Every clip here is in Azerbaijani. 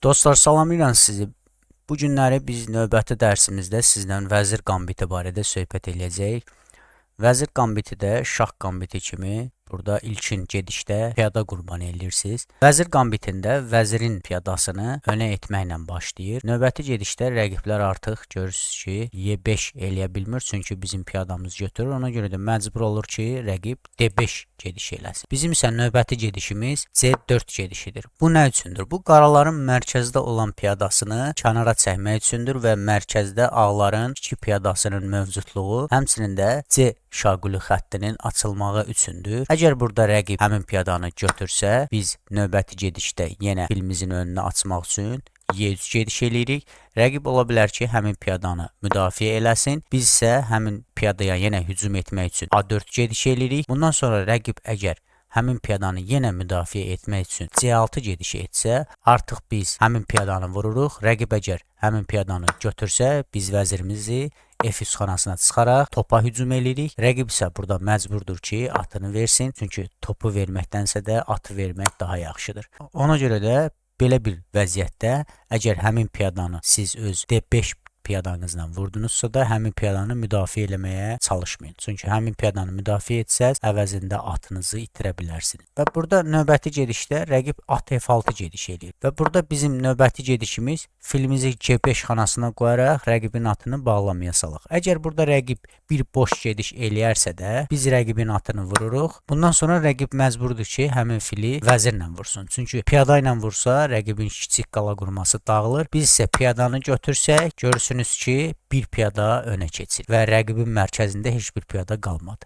Dostlar, salamlayıram sizi. Bu günləri biz növbəti dərsimizdə sizlə vəzir qambiti barədə söhbət eləyəcəyik. Vəzir qambiti də şah qambiti kimi burada ilkin gedişdə piyada qurban eləyirsiniz. Vəzir qambitində vəzirin piyadasını önə etməklə başlayır. Növbəti gedişdə rəqiblər artıq görürsünüz ki, Y5 eləyə bilmir, çünki bizim piyadamız götürür. Ona görə də məcbur olur ki, rəqib D5 gediş eləsin. Bizim isə növbəti gedişimiz C4 gedişidir. Bu nə üçündür? Bu qaraların mərkəzdə olan piyadasını kənara çəkmək üçündür və mərkəzdə ağların iki piyadasının mövcudluğu, həmçinin də C şaquli xəttinin açılmağı üçündür. Əgər burada rəqib həmin piyadanı götürsə, biz növbəti gedişdə yenə filimizin önünü açmaq üçün Y3 gediş eləyirik. Rəqib ola bilər ki, həmin piyadanı müdafiə eləsin. Biz isə həmin piyadaya yenə hücum etmək üçün A4 gediş eləyirik. Bundan sonra rəqib əgər həmin piyadanı yenə müdafiə etmək üçün C6 gedişi etsə, artıq biz həmin piyadanı vururuq. Rəqib əgər həmin piyadanı götürsə, biz vəzirimizi F3 xanasına çıxaraq topa hücum eləyirik. Rəqib isə burada məcburdur ki, atını versin. Çünki topu verməkdənsə də atı vermək daha yaxşıdır. Ona görə də belə bir vəziyyətdə əgər həmin piyadanı siz öz D5 piyadanızla vurdunuzsa da həmin piyadanı müdafiə eləməyə çalışmayın. Çünki həmin piyadanı müdafiə etsəz, əvəzində atınızı itirə bilərsiniz. Və burada növbəti gedişdə rəqib at F6 gediş eləyir. Və burada bizim növbəti gedişimiz filimizi C5 xanasına qoyaraq rəqibin atını bağlamaya salaq. Əgər burada rəqib bir boş gediş eləyərsə də, biz rəqibin atını vururuq. Bundan sonra rəqib məcburdur ki, həmin fili vəzirlə vursun. Çünki piyada ilə vursa, rəqibin kiçik qala qurması dağılır. Biz isə piyadanı götürsək, görürsünüz ki, bir piyada önə keçir və rəqibin mərkəzində heç bir piyada qalmadı.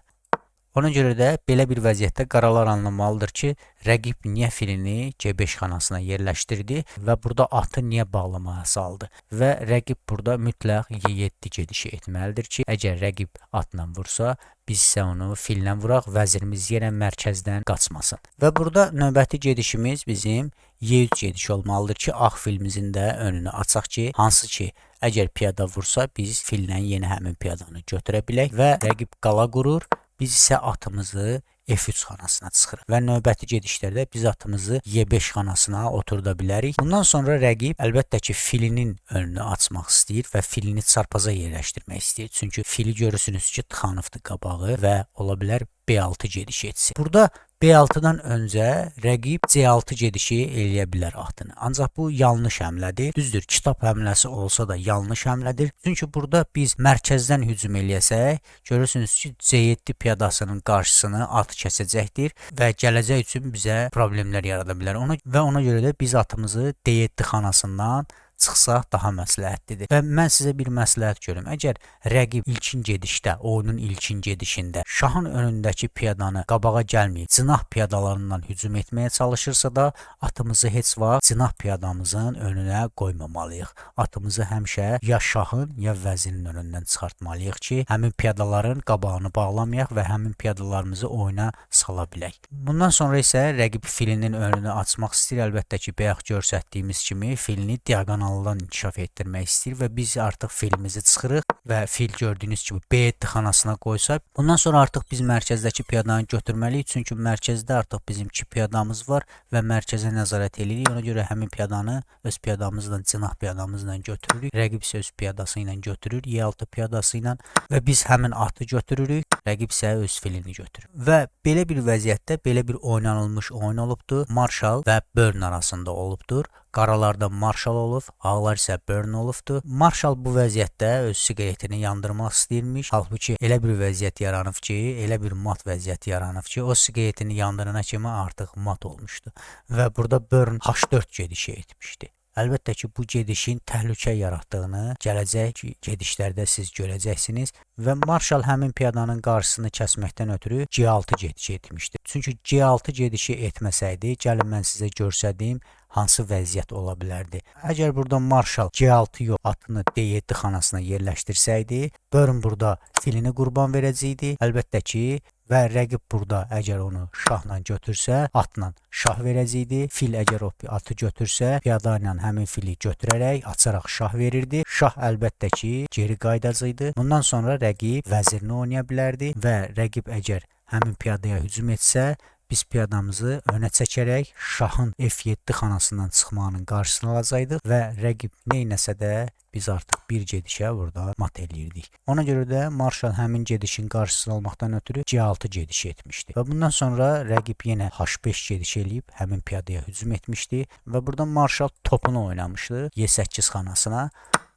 Ona görə də belə bir vəziyyətdə qaralar anlamalıdır ki, rəqib niyə filini C5 xanasına yerləşdirdi və burada atı niyə bağlamaya saldı və rəqib burada mütləq Y7 gedişi etməlidir ki, əgər rəqib atla vursa, biz isə onu fillə vuraq, vəzirimiz yenə mərkəzdən qaçmasın. Və burada növbəti gedişimiz bizim Y3 gedişi olmalıdır ki, ağ filimizin də önünü açaq ki, hansı ki, əgər piyada vursa, biz fillə yenə həmin piyadanı götürə bilək və rəqib qala qurur. Biz isə atımızı F3 xanasına çıxırıq və növbəti gedişlərdə biz atımızı Y5 xanasına oturda bilərik. Bundan sonra rəqib əlbəttə ki, filinin önünü açmaq istəyir və filini çarpaza yerləşdirmək istəyir. Çünki fili görürsünüz ki, tıxanıbdır qabağı və ola bilər B6 gedişi etsin. Burada B6-dan öncə rəqib C6 gedişi eləyə bilər atını. Ancaq bu yanlış həmlədir. Düzdür, kitab həmləsi olsa da yanlış həmlədir. Çünki burada biz mərkəzdən hücum eləyəsək, görürsünüz ki, C7 piyadasının qarşısını at kəsəcəkdir və gələcək üçün bizə problemlər yarada bilər. Ona görə də biz atımızı D7 xanasından çıxsaq daha məsləhətlidir. Və mən sizə bir məsləhət görüm. Əgər rəqib ilkin gedişdə, oyunun ilkin gedişində şahın önündəki piyadanı qabağa gəlməyib, cinah piyadalarından hücum etməyə çalışırsa da, atımızı heç vaxt cinah piyadamızın önünə qoymamalıyıq. Atımızı həmişə ya şahın, ya vəzirin önündən çıxartmalıyıq ki, həmin piyadaların qabağını bağlamayaq və həmin piyadalarımızı oyuna sala bilək. Bundan sonra isə rəqib filinin önünü açmaq istəyir. Əlbəttə ki, bayaq göstərdiyimiz kimi filini diaqonaldan inkişaf etdirmək istəyir və biz artıq filimizi çıxırıq və fil gördüyünüz kimi B7 xanasına qoysa, bundan sonra artıq biz mərkəzdəki piyadanı götürməliyik, çünki mərkəzdə artıq bizim 2 piyadamız var və mərkəzə nəzarət edirik. Ona görə həmin piyadanı öz piyadamızla, cinah piyadamızla götürürük. Rəqib isə öz piyadası ilə götürür, Y6 piyadası ilə və biz həmin atı götürürük, rəqib isə öz filini götürür. Və belə bir vəziyyətdə belə bir oynanılmış oyun olubdur. Marshal və Burn arasında olubdur. Qaralarda Marshal olub, ağlar isə Burn olubdur. Marshal bu vəziyyətdə öz siqaretini yandırmaq istəyirmiş. Halbuki elə bir vəziyyət yaranıb ki, elə bir mat vəziyyət yaranıb ki, o siqaretini yandırana kimi artıq mat olmuşdu. Və burada Burn H4 gedişi etmişdi. Əlbəttə ki, bu gedişin təhlükə yaratdığını gələcək gedişlərdə siz görəcəksiniz və Marshal həmin piyadanın qarşısını kəsməkdən ötürü C6 gedişi etmişdi. Çünki C6 gedişi etməsəydi, gəlin mən sizə göstərdiyim hansı vəziyyət ola bilərdi. Əgər burada Marshal C6 yox, atını D7 xanasına yerləşdirsəydi, Burn burada filini qurban verəcəkdi. Əlbəttə ki, və rəqib burada əgər onu şahla götürsə, atla şah verəcəkdi. Fil əgər o atı götürsə, piyada ilə həmin fili götürərək açaraq şah verirdi. Şah əlbəttə ki, geri qayıdacaqdı. Bundan sonra rəqib vəzirini oynaya bilərdi və rəqib əgər həmin piyadaya hücum etsə, biz piyadamızı önə çəkərək şahın F7 xanasından çıxmağının qarşısını alacaqdıq və rəqib neynəsə də biz artıq bir gedişə burada mat eləyirdik. Ona görə də marşal həmin gedişin qarşısını almaqdan ötürü C6 gedişi etmişdi. Və bundan sonra rəqib yenə H5 gediş eləyib həmin piyadaya hücum etmişdi və burada marşal topunu oynamışdı Y8 xanasına.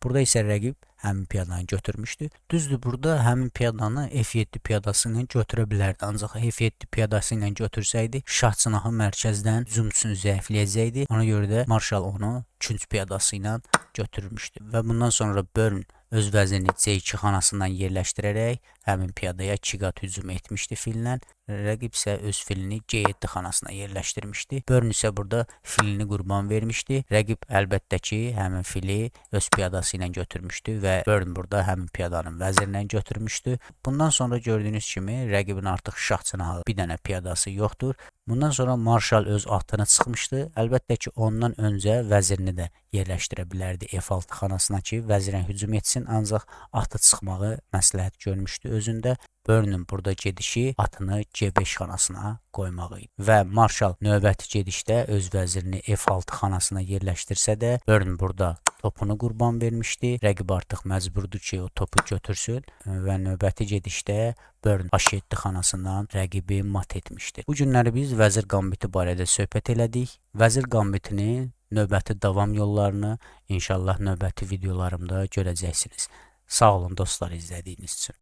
Burada isə rəqib həmin piyadanı götürmüşdü. Düzdür, burada həmin piyadanı F7 piyadası ilə götürə bilərdi. Ancaq F7 piyadası ilə götürsəydi, şah cınahı mərkəzdən hücumçusunu zəifləyəcəkdi. Ona görə də marşal onu künc piyadası ilə götürmüşdü. Və bundan sonra Börn öz vəzirini C2 xanasından yerləşdirərək həmin piyadaya 2 qat hücum etmişdi fillə. Rəqib isə öz filini G7 xanasına yerləşdirmişdi. Börn isə burada filini qurban vermişdi. Rəqib əlbəttə ki, həmin fili öz piyadası ilə götürmüşdü və Börn burada həmin piyadanın vəzirindən götürmüşdü. Bundan sonra gördüyünüz kimi rəqibin artıq şah cınahı bir dənə piyadası yoxdur. Bundan sonra marşal öz atına çıxmışdı. Əlbəttə ki, ondan öncə vəzirini də yerləşdirə bilərdi F6 xanasına ki, vəzirə hücum etsin, ancaq atı çıxmağı məsləhət görmüşdü özündə. Börnün burada gedişi atını C5 xanasına qoymağı idi. Və marşal növbəti gedişdə öz vəzirini F6 xanasına yerləşdirsə də, Börn burada topunu qurban vermişdi. Rəqib artıq məcburdur ki, o topu götürsün və növbəti gedişdə Börn H7 xanasından rəqibi mat etmişdi. Bu günləri biz vəzir qambiti barədə söhbət elədik. Vəzir qambitini növbəti davam yollarını inşallah növbəti videolarımda görəcəksiniz. Sağ olun dostlar izlədiyiniz üçün.